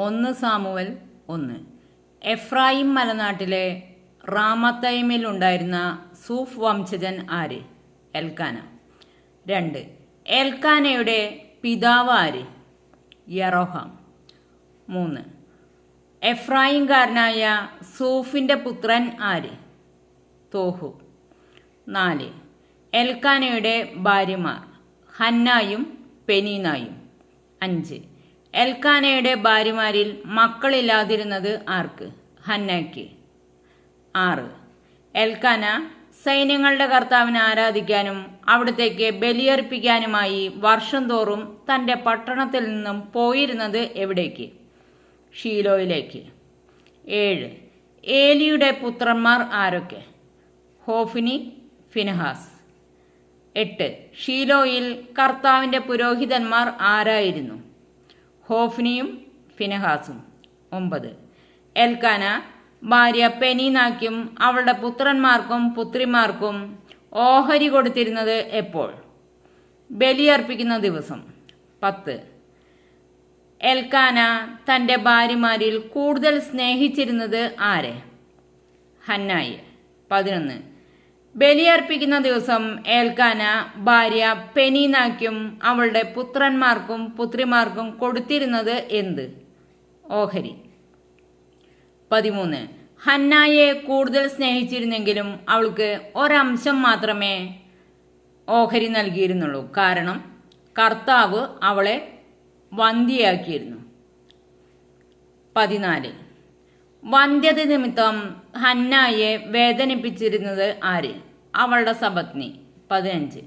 1 Samuel 1. Ephraim മലനാട്ടിലെ റാമത്തയിമിൽ ഉണ്ടായിരുന്ന സൂഫ് വംശജൻ ആര്? Elkanah. 2. എൽക്കാനയുടെ പിതാവ് ആര്? യറോഹാം. 3. എഫ്രായിംകാരനായ സൂഫിൻ്റെ പുത്രൻ ആര്? തോഹു. 4. എൽക്കാനയുടെ ഭാര്യമാർ ഹന്നായും പെനീനായും. 5. എൽക്കാനയുടെ ഭാര്യമാരിൽ മക്കളില്ലാതിരുന്നത് ആർക്ക്? ഹന്നയ്ക്ക്. 6. എൽക്കാന സൈന്യങ്ങളുടെ കർത്താവിനെ ആരാധിക്കാനും അവിടത്തേക്ക് ബലിയർപ്പിക്കാനുമായി വർഷം തോറും തൻ്റെ പട്ടണത്തിൽ നിന്നും പോയിരുന്നത് എവിടേക്ക്? ഷീലോയിലേക്ക്. 7. ഏലിയുടെ പുത്രന്മാർ ആരൊക്കെ? ഹോഫ്നി, ഫിനെഹാസ്. 8. ഷീലോയിൽ കർത്താവിൻ്റെ പുരോഹിതന്മാർ ആരായിരുന്നു? ഹോഫ്നിയും ഫിനെഹാസും. 9. എൽക്കാന ഭാര്യ പെനീനാക്കും അവളുടെ പുത്രന്മാർക്കും പുത്രിമാർക്കും ഓഹരി കൊടുത്തിരുന്നത് എപ്പോൾ? ബലിയർപ്പിക്കുന്ന ദിവസം. 10. എൽക്കാന തൻ്റെ ഭാര്യമാരിൽ കൂടുതൽ സ്നേഹിച്ചിരുന്നത് ആരെ? ഹന്നായി. 11. ബലിയർപ്പിക്കുന്ന ദിവസം എൽക്കാന ഭാര്യ പെനീനാക്കും അവളുടെ പുത്രന്മാർക്കും പുത്രിമാർക്കും കൊടുത്തിരുന്നത് എന്ത്? ഓഹരി. 13. ഹന്നായെ കൂടുതൽ സ്നേഹിച്ചിരുന്നെങ്കിലും അവൾക്ക് ഒരംശം മാത്രമേ ഓഹരി നൽകിയിരുന്നുള്ളൂ. കാരണം കർത്താവ് അവളെ വന്ധ്യയാക്കിയിരുന്നു. 14. വന്ധ്യത നിമിത്തം ഹന്നായെ വേദനിപ്പിച്ചിരുന്നത് ആര്? അവളുടെ സപത്നി. 15.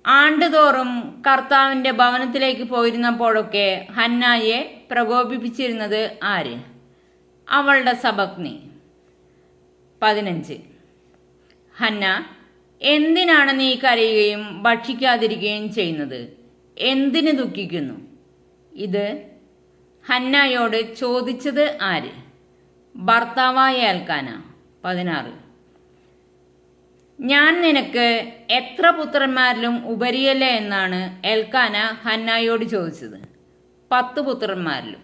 ആണ്ടുതോറും കർത്താവിൻ്റെ ഭവനത്തിലേക്ക് പോയിരുന്നപ്പോഴൊക്കെ ഹന്നായെ പ്രകോപിപ്പിച്ചിരുന്നത് ആര്? അവളുടെ സപത്നി. 15. ഹന്ന, എന്തിനാണ് നീ കരയുകയും ഭക്ഷിക്കാതിരിക്കുകയും ചെയ്യുന്നത്? എന്തിന് ദുഃഖിക്കുന്നു? ഇത് ഹന്നായോട് ചോദിച്ചത് ആര്? ഭർത്താവായ എൽക്കാന. 16. ഞാൻ നിനക്ക് എത്ര പുത്രന്മാരിലും ഉപരിയല്ല എന്നാണ് എൽക്കാന ഹന്നായോട് ചോദിച്ചത്? 10 പുത്രന്മാരിലും.